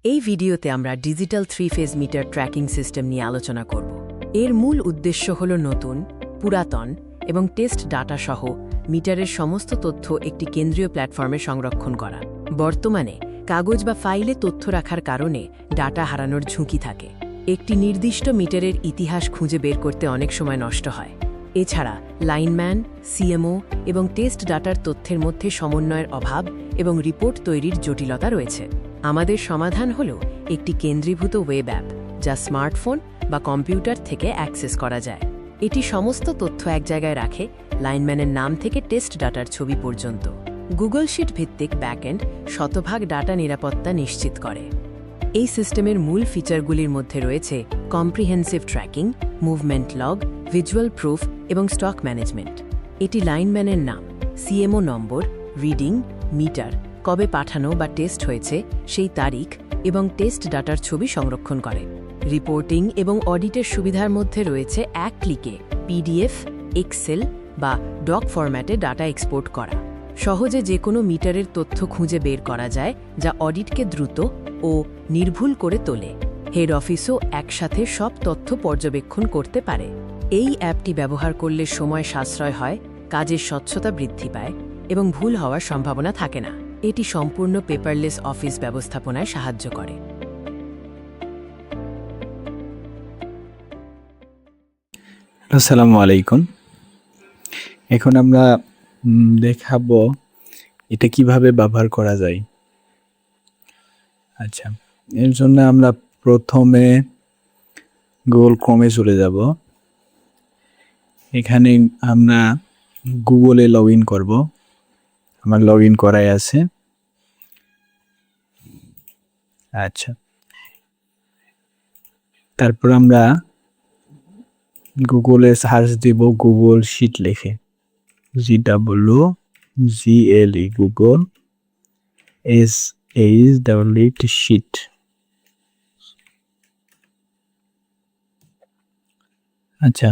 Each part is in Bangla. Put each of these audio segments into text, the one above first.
এই ভিডিওতে আমরা digital 3 phase metre tracking system নিয়ে আলোচনা করব। এর মূল উদ্দেশ্য হল নতুন, পুরাতন এবং টেস্ট ডাটা সহ মিটারের সমস্ত তথ্য একটি কেন্দ্রীয় প্ল্যাটফর্মে সংরক্ষণ করা। বর্তমানে কাগজ বা ফাইলে তথ্য রাখার কারণে ডাটা হারানোর ঝুঁকি থাকে। একটি নির্দিষ্ট মিটারের ইতিহাস খুঁজে বের করতে অনেক সময় নষ্ট হয়। এছাড়া লাইনম্যান, সিএমও এবং টেস্ট ডাটার তথ্যের মধ্যে সমন্বয়ের অভাব এবং রিপোর্ট তৈরির জটিলতা রয়েছে। আমাদের সমাধান হল একটি কেন্দ্রীভূত ওয়েব অ্যাপ, যা স্মার্টফোন বা কম্পিউটার থেকে অ্যাক্সেস করা যায়। এটি সমস্ত তথ্য এক জায়গায় রাখে, লাইনম্যানের নাম থেকে টেস্ট ডাটার ছবি পর্যন্ত। গুগল শিট ভিত্তিক ব্যাকএন্ড শতভাগ ডাটা নিরাপত্তা নিশ্চিত করে। এই সিস্টেমের মূল ফিচারগুলির মধ্যে রয়েছে comprehensive tracking, movement log, visual proof এবং স্টক ম্যানেজমেন্ট। এটি লাইনম্যানের নাম, সিএমও নম্বর, রিডিং, মিটার, কবে পাঠানো বা টেস্ট হয়েছে সেই তারিখ এবং টেস্ট ডাটার ছবি সংরক্ষণ করে। রিপোর্টিং এবং অডিটের সুবিধার মধ্যে রয়েছে এক ক্লিকে পিডিএফ, এক্সেল বা ডক ফরম্যাটে ডাটা এক্সপোর্ট করা। সহজে যে কোনো মিটারের তথ্য খুঁজে বের করা যায়, যা অডিটকে দ্রুত ও নির্ভুল করে তোলে। হেড অফিসও একসাথে সব তথ্য পর্যবেক্ষণ করতে পারে। এই অ্যাপটি ব্যবহার করলে সময় সাশ্রয় হয়, কাজের স্বচ্ছতা বৃদ্ধি পায় এবং ভুল হওয়ার সম্ভাবনা থাকে না। এটি সম্পূর্ণ পেপারলেস অফিস ব্যবস্থাপনায় সাহায্য করে। আসসালামু আলাইকুম। এখন আমরা দেখাবো এটা কিভাবে ব্যবহার করা যায়। আচ্ছা, এর জন্য আমরা প্রথমে গুগল ক্রোমে চলে যাব। এখানে আমরা গুগলে লগ ইন করব। আমার লগ ইন করাই আছে। আচ্ছা, তারপর আমরা গুগলে সার্চ দিব গুগল শিট লিখে, GWGLE গুগল SHIT শিট। আচ্ছা,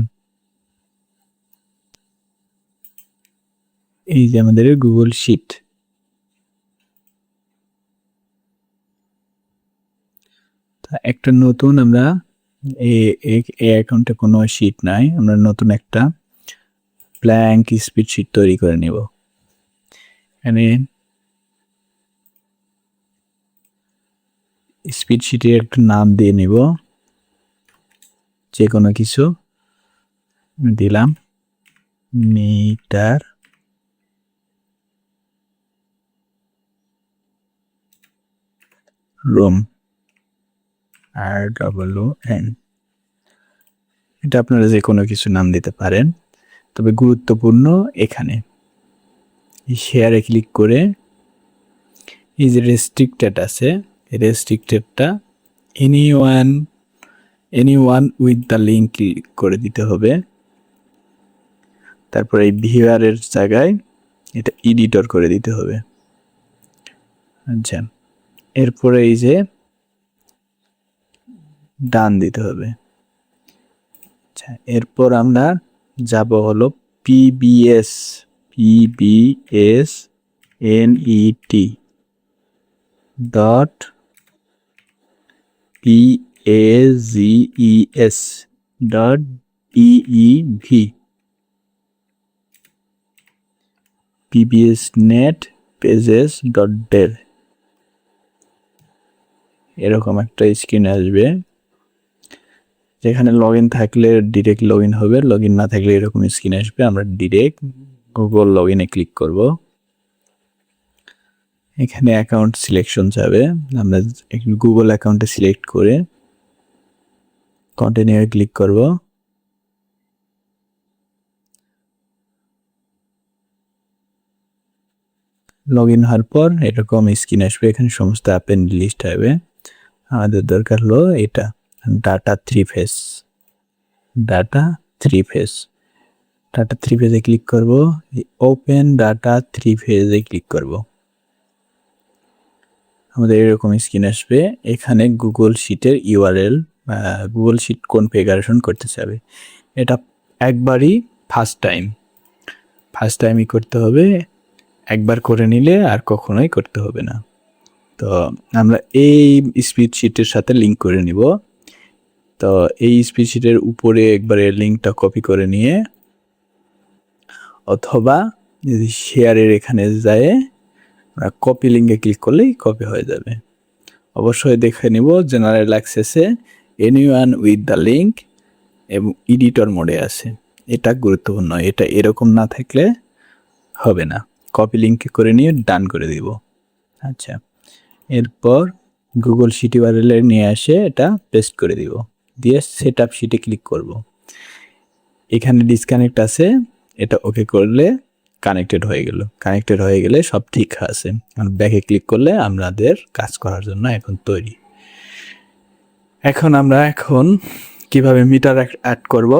এই যে আমাদের গুগল শিট। একটা নতুন আমরা এই অ্যাকাউন্টে কোনো শিট নাই, আমরা নতুন একটা ব্ল্যাঙ্ক স্প্রেডশিট তৈরি করে নেব। এখানে স্প্রেডশিটের একটা নাম দিয়ে নেব, যে কোনো কিছু দিলাম, মিটার রুম ROON। এটা আপনারা যে কোনো কিছু নাম দিতে পারেন, তবে গুরুত্বপূর্ণ এখানে শেয়ারে ক্লিক করে এই যে রেস্ট্রিক্টেড আছে, রেস্ট্রিক্টেডটা anyone with the link click করে দিতে হবে। তারপর এই ভিউয়ারের জায়গায় এটা এডিটর করে দিতে হবে। আচ্ছা, এরপরে এই যে ডান দিতে হবে। আচ্ছা, এরপর আমরা যাব হলো PBS NET dot PAGES dot DEV PBSnet pages dot dev। এরকম একটা স্ক্রিন আসবে, যেখানে লগ ইন থাকলে ডিরেক্ট লগ ইন হবে, লগ ইন না থাকলে এরকম স্ক্রিন আসবে। আমরা ডিরেক্ট গুগল লগ ইনে ক্লিক করব। এখানে অ্যাকাউন্ট সিলেকশন যাবে, আমরা গুগল অ্যাকাউন্টে সিলেক্ট করে কন্টিনিউ ক্লিক করব। লগ ইন হওয়ার পর এরকম স্ক্রিন আসবে, এখানে সমস্ত অ্যাপের লিস্ট হবে। আমাদের দরকার হলো এটা, ডাটা 3 ফেজ। ডাটা 3 ফেজে ক্লিক করব, ওপেন ডাটা 3 ফেজে ক্লিক করব। আমাদের এরকম স্ক্রিন আসবে। এখানে গুগল শিটের ইউআরএল, গুগল শিট কনফিগারেশন করতে চাবে। এটা একবারই ফার্স্ট টাইমই করতে হবে। একবার করে নিলে আর কখনোই করতে হবে না। তো তো আমরা এই স্প্রেডশিটের সাথে লিঙ্ক করে নিব। তো এই স্প্রেডশিটের উপরে একবারে লিঙ্কটা কপি করে নিয়ে অথবা যদি শেয়ারের এখানে যায় কপি লিঙ্কে ক্লিক করলেই কপি হয়ে যাবে। অবশ্যই দেখে নিব জেনারেল অ্যাক্সেসে এনিওয়ান উইথ দ্য লিঙ্ক এবং এডিটর মোডে আছে। এটা গুরুত্বপূর্ণ, এটা এরকম না থাকলে হবে না। কপি লিঙ্কে করে নিয়ে ডান করে দিব। আচ্ছা, এরপর গুগল শিট ইউআরএল নিয়ে আসে এটা পেস্ট করে দিব, দিয়ে সেট আপ শিটে ক্লিক করব। এখানে ডিসকানেক্ট আছে, এটা ওকে করলে কানেক্টেড হয়ে গেল। কানেক্টেড হয়ে গেলে সব ঠিক আছে। ব্যাকে ক্লিক করলে আমাদের কাজ করার জন্য এখন তৈরি। আমরা কিভাবে মিটার অ্যাড করব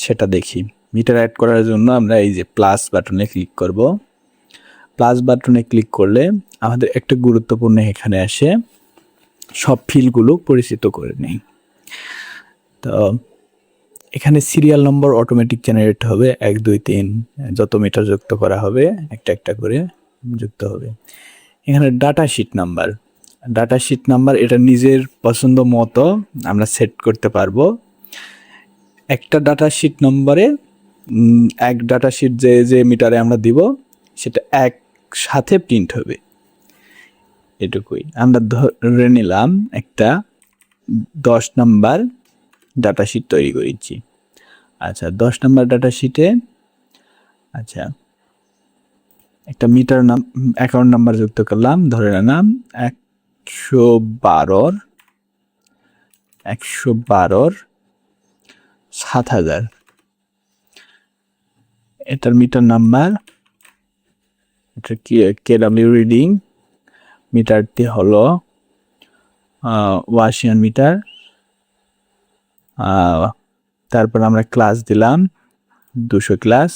সেটা দেখি। মিটার অ্যাড করার জন্য আমরা এই যে প্লাস বাটনে ক্লিক করব। প্লাস বাটনে ক্লিক করলে আমাদের একটা গুরুত্বপূর্ণ এখানে আসে, সব ফিল্ডগুলো পরিচিত করে নেই। তো এখানে সিরিয়াল নম্বর অটোমেটিক জেনারেট হবে, 1 2 3 যত মিটার যুক্ত করা হবে একটা একটা করে যুক্ত হবে। এখানে ডাটা শিট নাম্বার এটা নিজের পছন্দ মতো আমরা সেট করতে পারবো। একটা ডাটা শিট নম্বরে এক ডাটা শিট যে মিটারে আমরা দিব সেটা একসাথে প্রিন্ট হবে, এটুকুই। আমরা ধরে নিলাম একটা 10 নাম্বার ডাটা শিট তৈরি করেছি। আচ্ছা, 10 নাম্বার ডাটা শিটে আচ্ছা একটা মিটার অ্যাকাউন্ট নাম্বার যুক্ত করলাম, ধরে নিলাম 112 7000। এটার মিটার নাম্বার, এটা কেডব্লিউ রিডিং, মিটারটি হলো ওয়াশিয়ান মিটার। তারপর আমরা ক্লাস দিলাম 200 ক্লাস,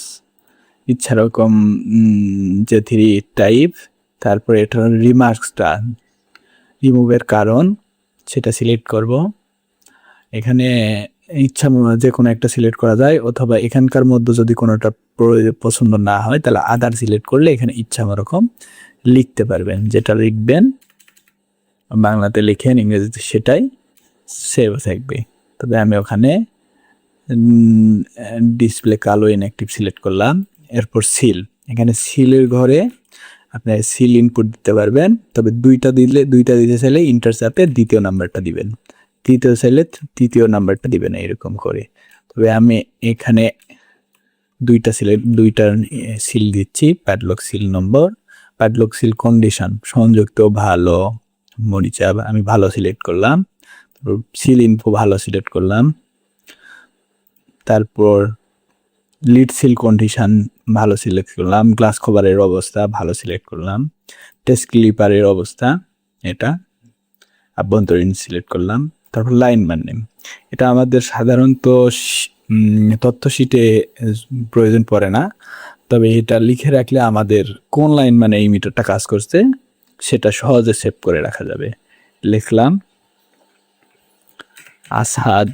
ইচ্ছা রকম যে 3 টাইপ। তারপরে এটা রিমার্কসটা রিমুভের কারণ সেটা সিলেক্ট করব। এখানে ইচ্ছা যে কোনো একটা সিলেক্ট করা যায়, অথবা এখানকার মধ্যে যদি কোনোটা পছন্দ না হয় তাহলে আদার সিলেক্ট করলে এখানে ইচ্ছা রকম লিখতে পারবেন। যেটা লিখবেন বাংলাতে লিখেন, ইংরেজিতে সেটাই সেভ থাকবে। তবে আমি ওখানে ডিসপ্লে কালো ইনঅ্যাক্টিভ সিলেক্ট করলাম। এরপর সিল, এখানে সিলের ঘরে আপনার সিল ইনপুট দিতে পারবেন। তবে দুইটা দিতে চাইলে ইন্টার চাপে দ্বিতীয় নাম্বারটা দিবেন, তৃতীয় চাইলে তৃতীয় নাম্বারটা দিবেন, এরকম করে। তবে আমি এখানে দুইটা সিল দিচ্ছি। প্যাডলক সিল নম্বর, প্যাডলক সিল কন্ডিশন সংযুক্ত ভালো মরিচা আমি ভালো সিলেক্ট করলাম। সিল ইনফো ভালো সিলেক্ট করলাম। তারপর লিড সিল কন্ডিশন ভালো সিলেক্ট করলাম। গ্লাস কভারের অবস্থা ভালো সিলেক্ট করলাম। টেস্ট ক্লিপারের অবস্থা এটা আভ্যন্তরীণ সিলেক্ট করলাম। তারপর লাইন মান নেম, এটা আমাদের সাধারণত তথ্য শিটে প্রয়োজন পড়ে না, তবে এটা লিখে রাখলে আমাদের কোন লাইন মানে এই মিটারটা কাজ করছে সেটা সহজে সেভ করে রাখা যাবে। লিখলাম আসাদ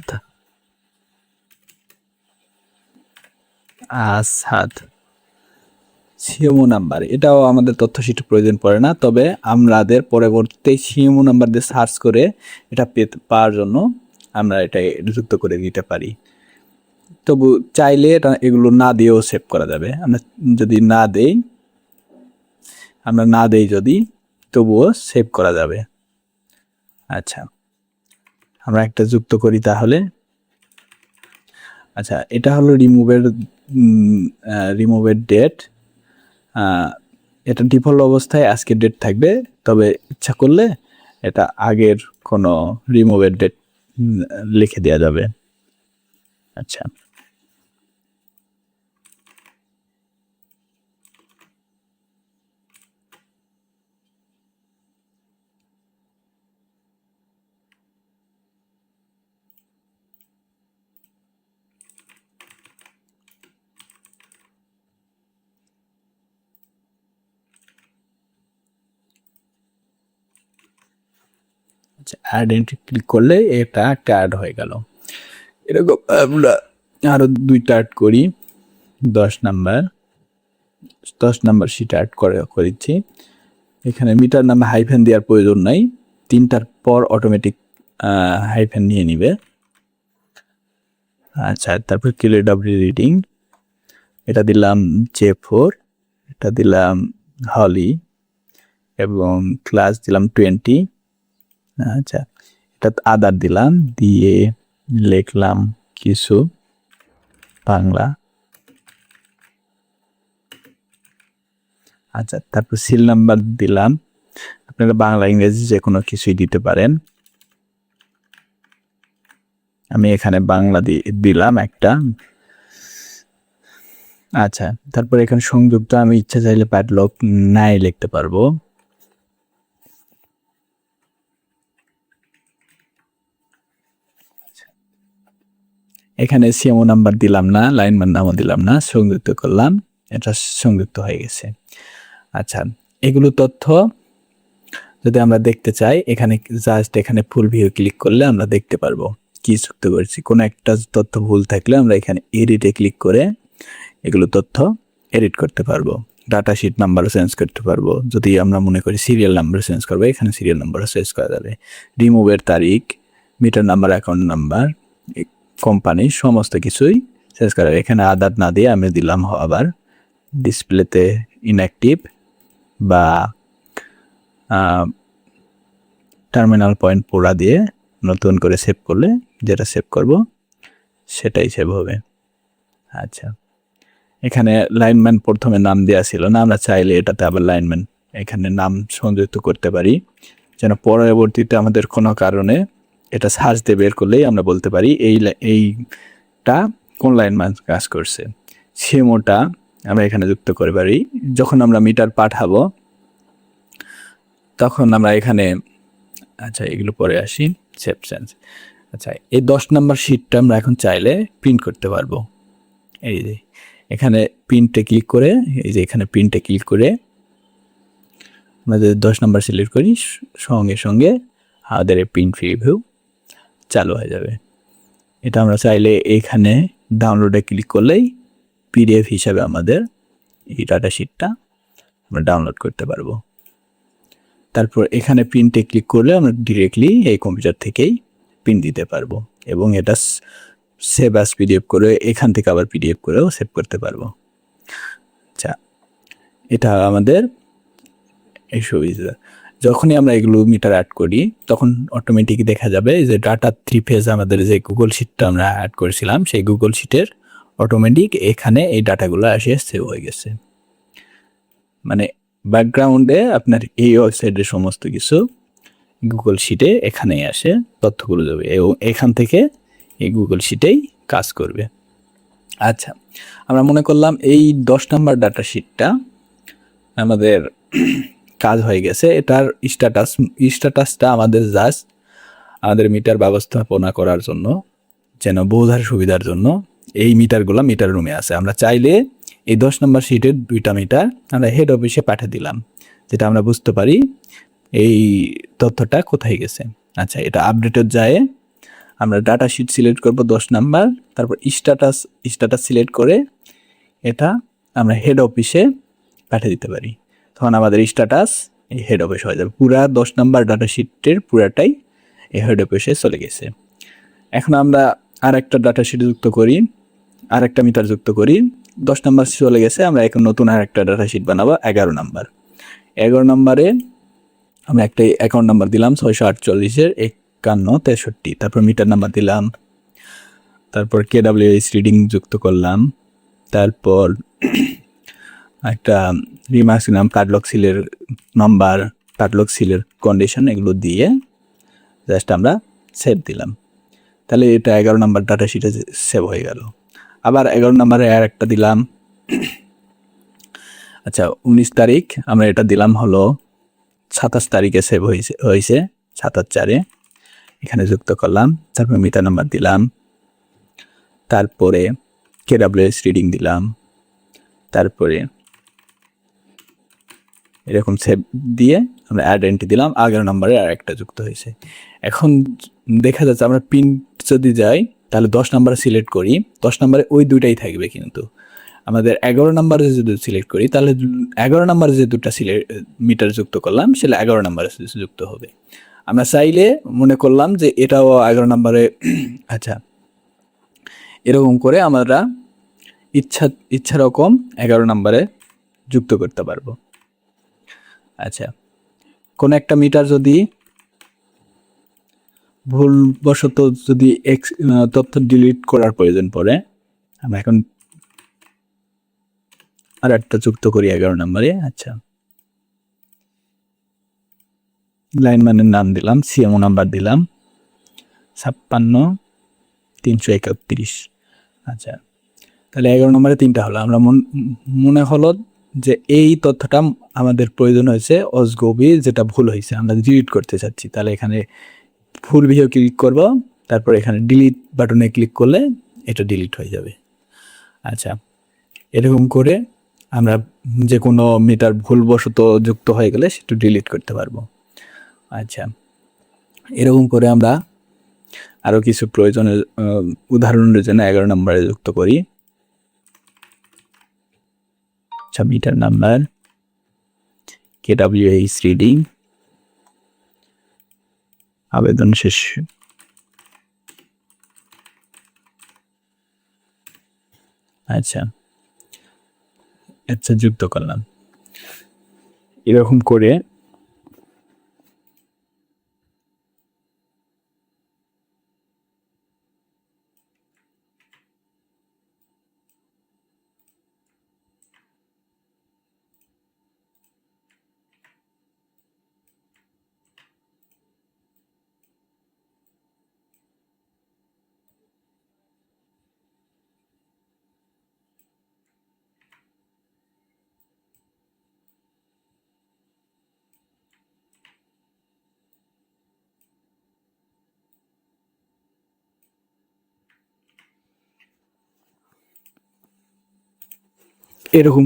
সিএমও নাম্বার, এটাও আমাদের তথ্য শিটে প্রয়োজন পড়ে না, তবে আমাদের পরবর্তী সিএমও নাম্বার দিয়ে সার্চ করে এটা পাওয়ার জন্য আমরা এটা যুক্ত করে দিতে পারি। তবু চাইলে এটা এগুলো না দিয়েও সেভ করা যাবে। আমরা না দেই যদি তবুও সেভ করা যাবে। আচ্ছা, আমরা একটা যুক্ত করি তাহলে। আচ্ছা, এটা হলো রিমুভের ডেট। এটা ডিফল্ট অবস্থায় আজকের ডেট থাকবে, তবে ইচ্ছা করলে এটা আগের কোনো রিমুভের ডেট লিখে দেওয়া যাবে। আচ্ছা, আইডেন্টি ক্লিক করলে এটা একটা অ্যাড হয়ে গেল। এরকম আমরা আরো 2টা অ্যাড করি। 10 নাম্বার শিট অ্যাড করেছি। এখানে মিটার নামে হাইফেন দেওয়ার প্রয়োজন নাই, 3টার পর অটোমেটিক হাইফেন নিয়ে নিবে। আচ্ছা, তারপর কিলোডব্লিউ রিডিং, এটা দিলাম J4, এটা দিলাম হলি এবং ক্লাস দিলাম 20। আচ্ছা, এটা আদার দিলাম, দিয়ে লিখলাম কিছু বাংলা। আচ্ছা, তারপর সিল নাম্বার দিলাম, আপনারা বাংলা ইংরেজি যে কোনো কিছুই দিতে পারেন। আমি এখানে বাংলা দিলাম একটা। আচ্ছা, তারপর এখানে সংযুক্ত আমি ইচ্ছা চাইলে প্যাডলক নাই লিখতে পারবো। এখানে সিএমও নাম্বার দিলাম না, লাইনম্যান নামও দিলাম না, সংযুক্ত করলাম, এটা সংযুক্ত হয়ে গেছে। আচ্ছা, এগুলো তথ্য যদি আমরা দেখতে চাই, এখানে জাস্ট এখানে ফুল ভিউ ক্লিক করলে আমরা দেখতে পারবো কি যুক্ত করেছি। কোনো একটা তথ্য ভুল থাকলে আমরা এখানে এডিটে ক্লিক করে এগুলো তথ্য এডিট করতে পারবো। ডাটা শিট নাম্বারও চেঞ্জ করতে পারবো, যদি আমরা মনে করি সিরিয়াল নাম্বার চেঞ্জ করবো, এখানে সিরিয়াল নাম্বারও চেঞ্জ করা যাবে। রিমুভের তারিখ, metre number, account number, company, সমস্ত কিছুই চেঞ্জ করা যাবে। এখানে আদার না দিয়ে আমি দিলাম আবার ডিসপ্লেতে ইনঅ্যাক্টিভ বা টার্মিনাল পয়েন্ট পোড়া দিয়ে নতুন করে সেভ করলে যেটা সেভ করব সেটাই সেভ হবে। আচ্ছা, এখানে লাইনম্যান প্রথমে নাম দেওয়া ছিল না, আমরা চাইলে এটাতে আবার লাইনম্যান এখানে নাম সংযুক্ত করতে পারি, যেন পরবর্তীতে আমাদের কোনো কারণে এটা সার্চ দিয়ে বের করলেই আমরা বলতে পারি এইটা কোন লাইনম্যান কাজ করছে। সিএমওটা আমরা এখানে যুক্ত করতে পারি। যখন আমরা মিটার পাঠাবো তখন আমরা এখানে, আচ্ছা এগুলো পরে আসি, সেভ চেঞ্জ। আচ্ছা, এই 10 নম্বর শিটটা আমরা এখন চাইলে প্রিন্ট করতে পারবো। এই যে এখানে প্রিন্টে ক্লিক করে, এই যে এখানে প্রিন্টে ক্লিক করে আমাদের 10 নম্বর সিলেক্ট করি, সঙ্গে সঙ্গে আমাদের প্রিন্ট প্রিভিউ চালু হয়ে যাবে। এটা আমরা চাইলে এখানে ডাউনলোডে ক্লিক করলেই পিডিএফ হিসাবে আমাদের এই ডাটা শিটটা আমরা ডাউনলোড করতে পারবো। তারপর এখানে প্রিন্টে ক্লিক করলে আমরা ডিরেক্টলি এই কম্পিউটার থেকেই প্রিন্ট দিতে পারবো এবং এটা সেভ অ্যাজ পিডিএফ করে এখান থেকে আবার পিডিএফ করেও সেভ করতে পারবো। আচ্ছা, এটা আমাদের এই সুবিধা। যখনই আমরা এগুলো মিটার অ্যাড করি তখন অটোমেটিক দেখা যাবে যে ডাটা 3 ফেজ আমাদের যে গুগল শিটটা আমরা অ্যাড করেছিলাম সেই গুগল শিটের অটোমেটিক এখানে এই ডাটাগুলো এসে সেভ হয়ে গেছে। মানে ব্যাকগ্রাউন্ডে আপনার এই ওয়েবসাইটের সমস্ত কিছু গুগল শিটে এখানেই আসে, তথ্যগুলো যাবে এবং এখান থেকে এই গুগল শিটেই কাজ করবে। আচ্ছা, আমরা মনে করলাম এই 10 নম্বর ডাটা শিটটা আমাদের কাজ হয়ে গেছে, এটার স্ট্যাটাসটা আমাদের জাস্ট আমাদের মিটার ব্যবস্থাপনা করার জন্য, যেন বোঝার সুবিধার জন্য এই মিটারগুলো মিটার রুমে আছে। আমরা চাইলে এই 10 নম্বর শিটের 2টা মিটার আমরা হেড অফিসে পাঠিয়ে দিলাম, যেটা আমরা বুঝতে পারি এই তথ্যটা কোথায় গেছে। আচ্ছা, এটা আপডেটের যায় আমরা ডাটা শিট সিলেক্ট করব 10 নাম্বার, তারপর স্ট্যাটাস সিলেক্ট করে এটা আমরা হেড অফিসে পাঠিয়ে দিতে পারি। তখন আমাদের স্ট্যাটাস এই হেড অফিস হয়ে যাবে। পুরা 10 নাম্বার ডাটা শিটের পুরাটাই এই হেড অফিসে চলে গেছে। এখন আমরা আর একটা ডাটা শিট যুক্ত করি, আর একটা মিটার যুক্ত করি। 10 নাম্বার চলে গেছে, আমরা এখন নতুন আর একটা ডাটা শিট বানাবো 11 নাম্বার। 11 নাম্বারে আমরা একটা অ্যাকাউন্ট নাম্বার দিলাম 648-51-63, তারপর মিটার নাম্বার দিলাম, তারপর KWS রিডিং যুক্ত করলাম, তারপর একটা রিমার্কস দিলাম, প্যাডলক সিলের নাম্বার, প্যাডলক সিলের কন্ডিশন, এগুলো দিয়ে জাস্ট আমরা সেভ দিলাম। তাহলে এটা 11 নাম্বার ডাটা শিটে সেভ হয়ে গেল। আবার 11 নাম্বারে আর একটা দিলাম। আচ্ছা, 19 তারিখ আমরা এটা দিলাম হলো 27 তারিখে সেভ হয়েছে 27/4-এ, এখানে যুক্ত করলাম। তারপরে মিটার নাম্বার দিলাম, তারপরে KWS রিডিং দিলাম, তারপরে এরকম সেভ দিয়ে আমরা অ্যাড এন্ট্রি দিলাম। 11 নম্বরে আর একটা যুক্ত হয়েছে। এখন দেখা যাচ্ছে আমরা প্রিন্ট যদি যাই তাহলে 10 নাম্বার সিলেক্ট করি, 10 নাম্বারে ওই দুইটাই থাকবে, কিন্তু আমাদের 11 নাম্বারে যদি সিলেক্ট করি তাহলে 11 নাম্বারে যে দুটা মিটার যুক্ত করলাম সেটা 11 নাম্বারে যুক্ত হবে। আমরা চাইলে মনে করলাম যে এটাও 11 নাম্বারে আচ্ছা, এরকম করে আমরা ইচ্ছা রকম 11 নাম্বারে যুক্ত করতে পারবো। আচ্ছা, কোন একটা মিটার যদি ভুলবশত যদি তথ্য ডিলিট করার প্রয়োজন পড়ে, আমরা এখন আর একটা যুক্ত করি 11 নাম্বারে। আচ্ছা, লাইন মানের নাম দিলাম, সিএমও নাম্বার দিলাম 56-331। আচ্ছা, তাহলে 11 নম্বরে 3টা হলো। আমরা মনে হলো যে এই তথ্যটা আমাদের প্রয়োজন হয়েছে অজগবি, যেটা ভুল হয়েছে, আমরা ডিলিট করতে চাচ্ছি। তাহলে এখানে ফুল ভিডিও ক্লিক করব, তারপর এখানে ডিলিট বাটনে ক্লিক করলে এটা ডিলিট হয়ে যাবে। আচ্ছা, এরকম করে আমরা যে কোনো মিটার ভুলবশত যুক্ত হয়ে গেলে সেটা ডিলিট করতে পারবো। আচ্ছা, এরকম করে আমরা আরও কিছু প্রয়োজনের উদাহরণের জন্য 11 নম্বরে যুক্ত করি। আচ্ছা, মিটার নাম্বার KWH রিডিং, আবেদন শেষ। আচ্ছা, যুক্ত করলাম। এরকম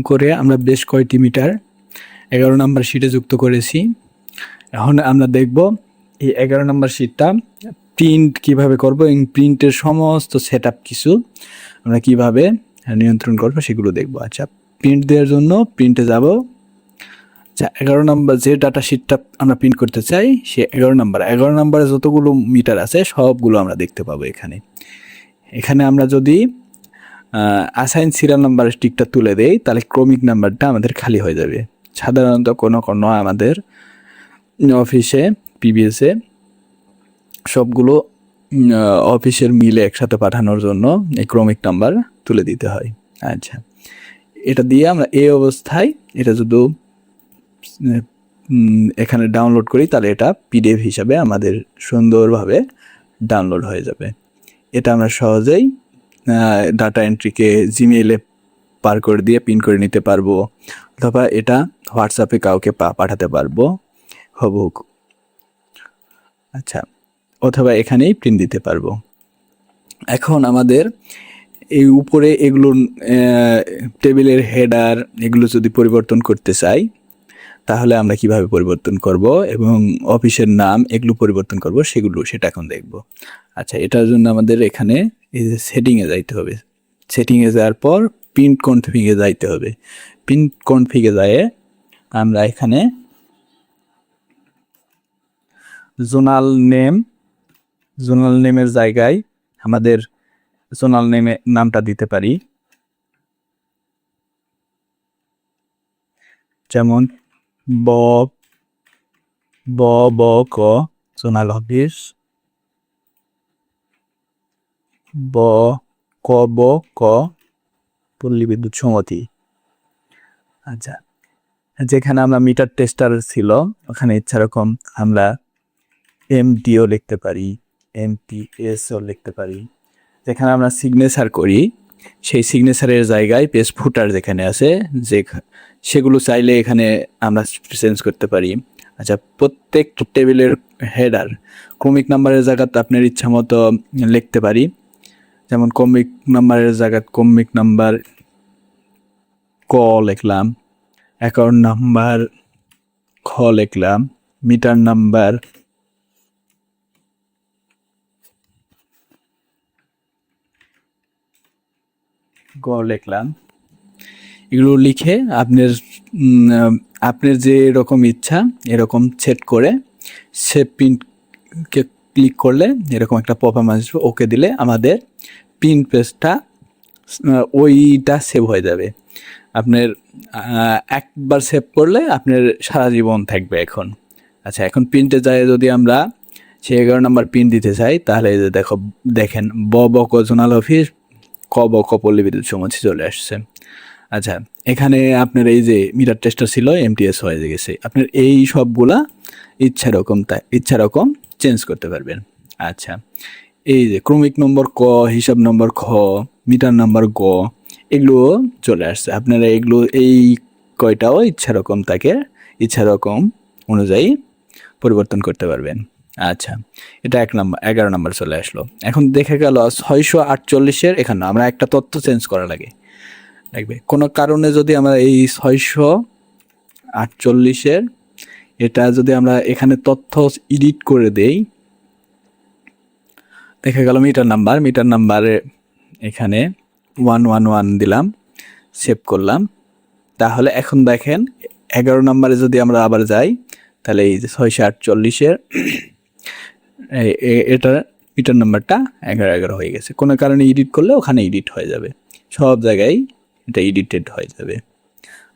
করে আমরা বেশ কয়টি মিটার 11 নম্বর শিটে যুক্ত করেছি। এখন আমরা দেখব এই 11 নম্বর শিটটা প্রিন্ট কিভাবে করব এবং প্রিন্টের সমস্ত সেটআপ কিছু আমরা কিভাবে নিয়ন্ত্রণ করব সেগুলো দেখব। আচ্ছা, প্রিন্ট দেওয়ার জন্য প্রিন্টে যাব। আচ্ছা, 11 নম্বর যে ডাটা শিটটা আমরা প্রিন্ট করতে চাই সে 11 নম্বরে যতগুলো মিটার আছে সবগুলো আমরা দেখতে পাবো এখানে আমরা যদি অ্যাসাইন সিরিয়াল নাম্বারের টিকটা তুলে দেই তাহলে ক্রমিক নাম্বারটা আমাদের খালি হয়ে যাবে। সাধারণত কোনো আমাদের অফিসে পিবিএসে সবগুলো অফিসের মিলে একসাথে পাঠানোর জন্য এই ক্রমিক নাম্বার তুলে দিতে হয়। আচ্ছা, এটা দিয়ে আমরা এই অবস্থায় এটা যদি এখানে ডাউনলোড করি তাহলে এটা পিডিএফ হিসাবে আমাদের সুন্দরভাবে ডাউনলোড হয়ে যাবে। এটা আমরা সহজেই ডাটা এন্ট্রিকে জিমেইলে পার করে দিয়ে পিন করে নিতে পারবো, অথবা এটা হোয়াটসঅ্যাপে কাউকে পাঠাতে পারবো হুবহু। আচ্ছা, অথবা এখানেই প্রিন্ট দিতে পারবো। এখন আমাদের এই উপরে এগুলো টেবিলের হেডার এগুলো যদি পরিবর্তন করতে চাই তাহলে আমরা কিভাবে পরিবর্তন করব এবং অফিসের নাম এগুলো পরিবর্তন করব সেটা এখন দেখব। আচ্ছা, এটার জন্য আমাদের এখানে এই যে সেটিংয়ে যাইতে হবে। সেটিংয়ে যাওয়ার পর প্রিন্ট কনফিগে যাইতে হবে। প্রিন্ট কনফিগে যায় আমরা এখানে জোনাল নেমের জায়গায় আমাদের জোনাল নামটা দিতে পারি, যেমন ক জোনাল অফিস, ক পল্লী বিদ্যুৎ সমিতি। আচ্ছা, যেখানে আমরা মিটার টেস্টার ছিল ওখানে ইচ্ছা রকম আমরা MTও লিখতে পারি, MTSও লিখতে পারি। যেখানে আমরা সিগনেচার করি সেই সিগনেচারের জায়গায় পেজ ফুটার যেখানে আছে সেগুলো চাইলে এখানে আমরা চেঞ্জ করতে পারি। আচ্ছা, প্রত্যেক টেবিলের হেডার ক্রমিক নাম্বারের জায়গাতে আপনার ইচ্ছা মতো লিখতে পারি। যেমন ক্রমিক নাম্বারের জায়গায় ক্রমিক নাম্বার ক লিখলাম, অ্যাকাউন্ট নাম্বার খ লিখলাম, মিটার নাম্বার গ লিখলাম। এগুলো লিখে আপনার যে এরকম ইচ্ছা এরকম সেট করে সেভ প্রিন্টকে ক্লিক করলে এরকম একটা পপআপ আসবে, ওকে দিলে আমাদের প্রিন্ট পেজটা ওইটা সেভ হয়ে যাবে। আপনার একবার সেভ করলে আপনার সারা জীবন থাকবে এখন। আচ্ছা, এখন প্রিন্টে যায় যদি আমরা সে 11 নম্বর প্রিন্ট দিতে চাই, তাহলে এই যে দেখেন ব ক জোনাল অফিস ক ব ক পল্লী বিদ্যুৎ সমষ্টি চলে আসছে। আচ্ছা, এখানে আপনার এই যে মিটার টেস্টটা ছিল এমটিএস হয়ে গেছে। আপনার এই সবগুলা ইচ্ছা রকম চেঞ্জ করতে পারবেন। আচ্ছা, এই যে ক্রমিক নম্বর ক, হিসাব নম্বর খ, মিটার নাম্বার গ, এগুলো চলে আসছে। আপনারা এগুলো এই কয়টাও ইচ্ছা রকম অনুযায়ী পরিবর্তন করতে পারবেন। আচ্ছা, এটা 11 নম্বর চলে আসলো। এখন দেখে গেল 648-এর এখানে আমরা একটা তথ্য চেঞ্জ করা লাগবে। কোনো কারণে যদি আমরা এই 648-এর এটা যদি আমরা এখানে তথ্য এডিট করে দেই, দেখা গেল মিটার নাম্বারে এখানে 111 দিলাম, সেভ করলাম। তাহলে এখন দেখেন 11 নম্বরে যদি আমরা আবার যাই, তাহলে এই যে 648-এর এটা মিটার নাম্বারটা 11 হয়ে গেছে। কোনো কারণে এডিট করলে ওখানে এডিট হয়ে যাবে, সব জায়গায় এটা এডিটেড হয়ে যাবে।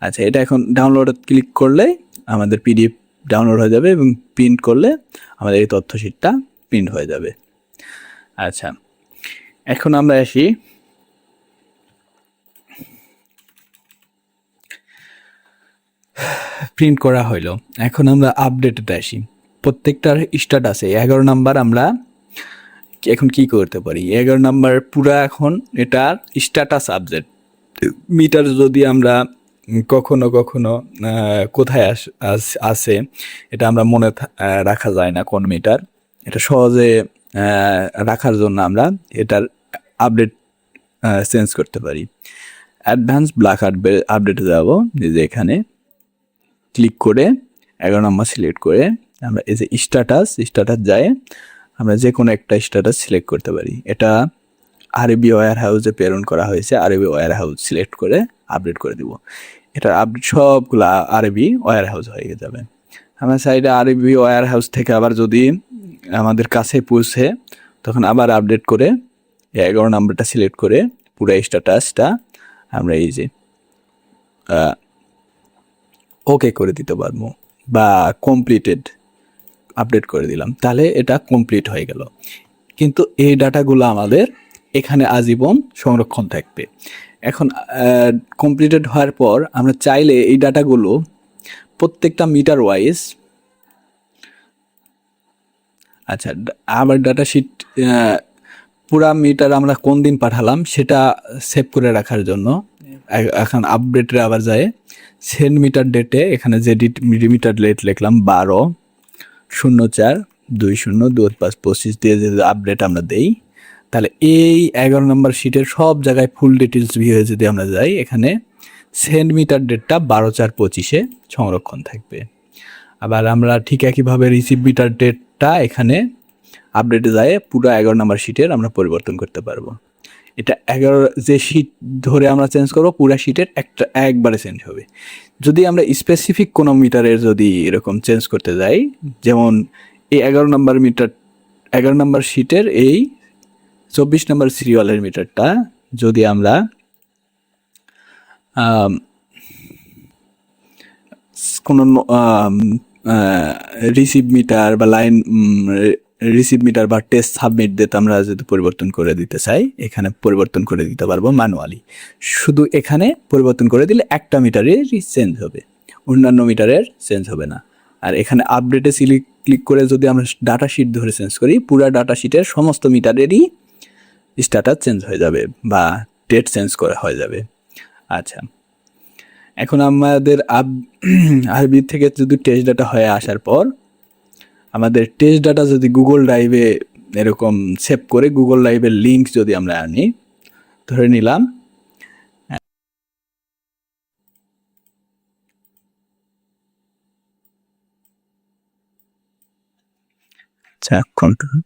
আচ্ছা, এটা এখন ডাউনলোড ক্লিক করলে আমাদের পিডিএফ ডাউনলোড হয়ে যাবে এবং প্রিন্ট করলে আমাদের এই তথ্য শীটটা প্রিন্ট হয়ে যাবে। আচ্ছা, এখন আমরা আসি প্রিন্ট করা হইলো, এখন আমরা আপডেটেড আসি। প্রত্যেকটার স্ট্যাটাসে 11 নাম্বার আমরা এখন কি করতে পারি? 11 নাম্বার পুরা এখন এটার স্ট্যাটাস আপডেট। মিটার যদি আমরা কখনো কোথায় আসে এটা আমরা মনে রাখা যায় না কোন মিটার, এটা সহজে রাখার জন্য আমরা এটার আপডেট চেঞ্জ করতে পারি। অ্যাডভান্স ব্ল্যাক আপডেটে যাব, যে এখানে ক্লিক করে 11 নম্বর সিলেক্ট করে আমরা এই যে স্ট্যাটাস যায় আমরা যে কোনো একটা স্ট্যাটাস সিলেক্ট করতে পারি। এটা আরবি ওয়্যার হাউসে প্রেরণ করা হয়েছে, আরবি ওয়্যার হাউস সিলেক্ট করে আপডেট করে দিব। এটার আপডেট সবগুলো আরবি ওয়্যার হাউস হয়ে যাবে। আমরা সাইডে আরবি ওয়্যার হাউস থেকে আবার যদি আমাদের কাছে পৌঁছে তখন আবার আপডেট করে 11 নাম্বারটা সিলেক্ট করে পুরো স্ট্যাটাসটা আমরা এই যে ওকে করে দিতে পারবো বা কমপ্লিটেড আপডেট করে দিলাম, তাহলে এটা কমপ্লিট হয়ে গেল। কিন্তু এই ডাটাগুলো আমাদের এখানে আজীবন সংরক্ষণ থাকবে। এখন কমপ্লিটেড হওয়ার পর আমরা চাইলে এই ডাটাগুলো প্রত্যেকটা মিটার ওয়াইজ, আচ্ছা আবার ডাটা শিট পুরা মিটার আমরা কোন দিন পাঠালাম সেটা সেভ করে রাখার জন্য এখন আপডেটে আবার যায় সেন্ড মিটার ডেটে এখানে যে মিটার ডেট লিখলাম 12/04/20/25 দিয়ে যদি আপডেট আমরা দেই, তাহলে এই 11 নম্বর শিটের সব জায়গায় ফুল ডিটেলস ভিউয়ে যদি আমরা যাই, এখানে সেন্ড মিটার ডেটটা 12/04/25-এ সংরক্ষণ থাকবে। আবার আমরা ঠিক একইভাবে রিসিভ মিটার ডেটটা এখানে আপডেটে যায় পুরো 11 নম্বর শিটের আমরা পরিবর্তন করতে পারবো। এটা 11 যে শিট ধরে আমরা চেঞ্জ করবো পুরো শিটের একবারে চেঞ্জ হবে। যদি আমরা স্পেসিফিক কোনো মিটারের যদি এরকম চেঞ্জ করতে যাই, যেমন এই 11 নম্বর শিটের এই 24 নম্বর সিরিয়ালের মিটারটা যদি আমরা কোনো রিসিভ মিটার বা লাইন রিসিভ মিটার বা টেস্ট সাবমিট ডেট আমরা যদি পরিবর্তন করে দিতে চাই, এখানে পরিবর্তন করে দিতে পারবো ম্যানুয়ালি। শুধু এখানে পরিবর্তন করে দিলে একটা মিটারের চেঞ্জ হবে, অন্যান্য মিটারের চেঞ্জ হবে না। আর এখানে আপডেটে ক্লিক করে যদি আমরা ডাটা শিট ধরে চেঞ্জ করি, পুরো ডাটা শিটের সমস্ত মিটারেরই স্ট্যাটাস চেঞ্জ হয়ে যাবে বা ডেট চেঞ্জ করা হয়ে যাবে। আচ্ছা, এখন আমাদের আরবি থেকে যদি টেস্ট ডাটা হয়ে আসার পর আমাদের টেস্ট ডাটা যদি গুগল ড্রাইভে এরকম সেভ করে গুগল ড্রাইভের লিঙ্ক যদি আমরা আনি, ধরে নিলাম আচ্ছা কন্ট্রোল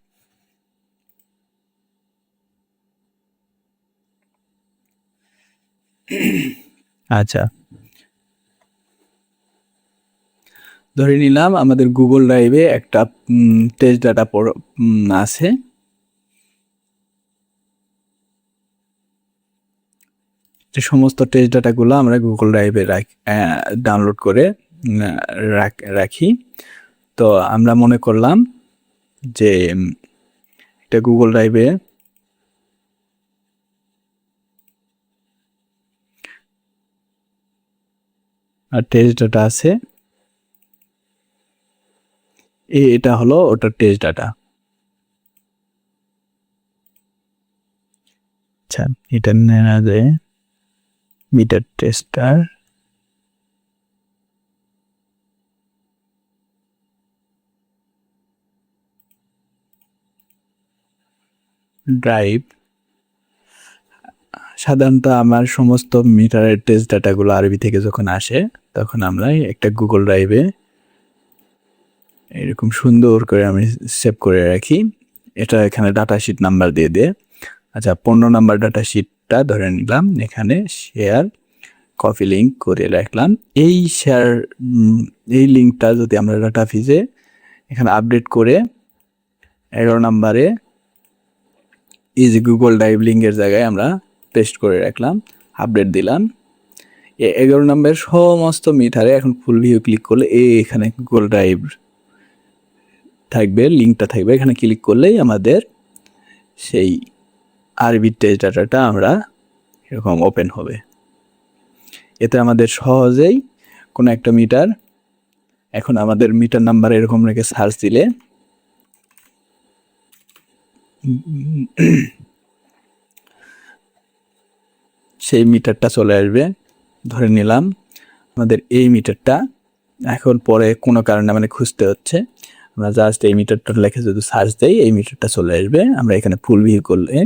আচ্ছা, ধরে নিলাম আমাদের গুগল ড্রাইভে একটা টেস্ট ডাটা আছে। যে সমস্ত টেস্ট ডাটাগুলো আমরা গুগল ড্রাইভে ডাউনলোড করে রাখি। তো আমরা মনে করলাম যে এটা গুগল ড্রাইভে টেস্ট ডাটা আছে, এটা হলো ওটার টেস্ট ডাটা। আচ্ছা, এটা নেওয়া যায় মিটার টেস্টার, ড্রাইভ। সাধারণত আমার সমস্ত মিটারের টেস্ট ডাটাগুলো আরবি থেকে যখন আসে তখন আমরা একটা গুগল ড্রাইভে এরকম সুন্দর করে আমি সেভ করে রাখি। এটা এখানে ডাটা শিট নাম্বার দিয়ে দে। আচ্ছা, 15 নাম্বার ডাটা শিটটা ধরে নিলাম, এখানে শেয়ার কপি লিঙ্ক করে রাখলাম। এই শেয়ার এই লিঙ্কটা যদি আমরা ডাটা ফিজে এখানে আপডেট করে 11 নাম্বারে এই যে গুগল ড্রাইভ লিঙ্কের জায়গায় আমরা পেস্ট করে রাখলাম, আপডেট দিলাম। 11 নম্বরের সমস্ত মিটারে এখন ফুল ভিউ ক্লিক করলে এখানে গুগল ড্রাইভ থাকবে, লিঙ্কটা থাকবে। এখানে ক্লিক করলেই আমাদের সেই আরবি টেস্ট ডাটাটা আমরা এরকম ওপেন হবে। এতে আমাদের সহজেই কোনো একটা মিটার, এখন আমাদের মিটার নাম্বার এরকম রেখে সার্চ দিলে সেই মিটারটা চলে আসবে। ধরে নিলাম আমাদের এই মিটারটা এখন পরে কোনো কারণে মানে খুঁজতে হচ্ছে, আমরা জাস্ট এই মিটারটা লেখে যদি সার্চ দেই এই মিটারটা চলে আসবে। আমরা এখানে ফুল ভিউ করলে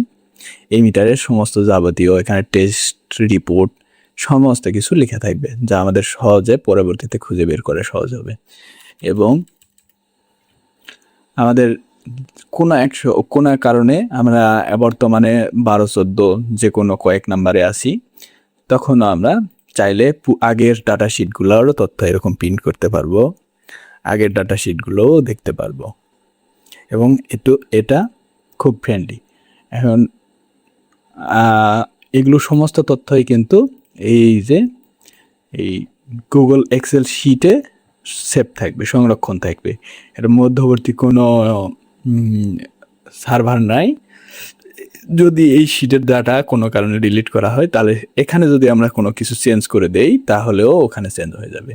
এই মিটারের সমস্ত যাবতীয় এখানে টেস্ট রিপোর্ট সমস্ত কিছু লেখা থাকবে, যা আমাদের সহজে পরবর্তীতে খুঁজে বের করে সহজ হবে। এবং আমাদের কোনো কারণে আমরা বর্তমানে 12-14 যে কোনো কয়েক নাম্বারে আসি, তখন আমরা চাইলে আগের ডাটা শিটগুলোরও তথ্য এরকম প্রিন্ট করতে পারবো, আগের ডাটা শিটগুলোও দেখতে পারবো। এবং এটা খুব ফ্রেন্ডলি। এখন এগুলো সমস্ত তথ্যই কিন্তু এই যে এই গুগল এক্সেল শিটে সেভ থাকবে, সংরক্ষণ থাকবে। এর মধ্যবর্তী কোনো সার্ভার নাই। যদি এই শিটের ডাটা কোনো কারণে ডিলিট করা হয়, তাহলে এখানে যদি আমরা কোনো কিছু চেঞ্জ করে দেই তাহলেও ওখানে চেঞ্জ হয়ে যাবে।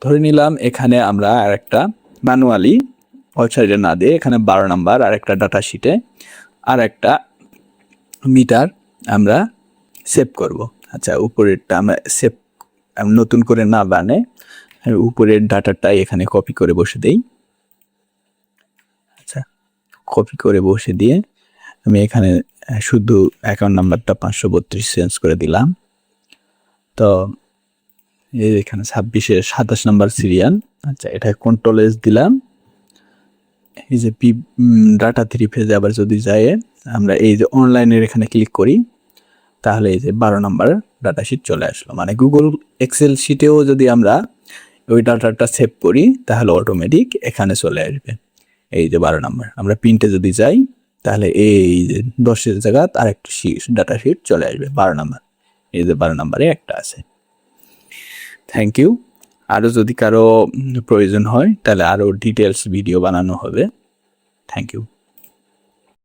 ধরে নিলাম এখানে আমরা আরেকটা ম্যানুয়ালি ওয়েবসাইটে না দিয়ে এখানে 12 নাম্বার আর একটা ডাটা শিটে আর একটা মিটার আমরা সেভ করব। আচ্ছা, উপরেরটা আমরা সেভ নতুন করে না বানে উপরের ডাটাটাই এখানে কপি করে বসে দেই। আচ্ছা, কপি করে বসে দিয়ে আমি এখানে শুধু অ্যাকাউন্ট নাম্বারটা 532 চেঞ্জ করে দিলাম। তো এখানে 26-27 নাম্বার সিরিয়াল। আচ্ছা, এটা কন্ট্রোল এস দিলাম। এই যে ডাটা 3 ফেজে আবার যদি যায় আমরা এই যে অনলাইনের এখানে ক্লিক করি, তাহলে এই যে 12 নাম্বার ডাটা শিট চলে আসলো। মানে গুগল এক্সেল শিটেও যদি আমরা ওই ডাটাটা সেভ করি তাহলে অটোমেটিক এখানে চলে আসবে এই যে 12 নাম্বার। আমরা প্রিন্টে যদি যাই তাহলে এই যে 10-এর জায়গায় আর একটা ডাটা শিট চলে আসবে 12 নাম্বার। এই যে 12 নাম্বারে একটা আছে। Thank you. আরও যদি কারো প্রয়োজন হয় তাহলে আরও ডিটেলস ভিডিও বানানো হবে। Thank you.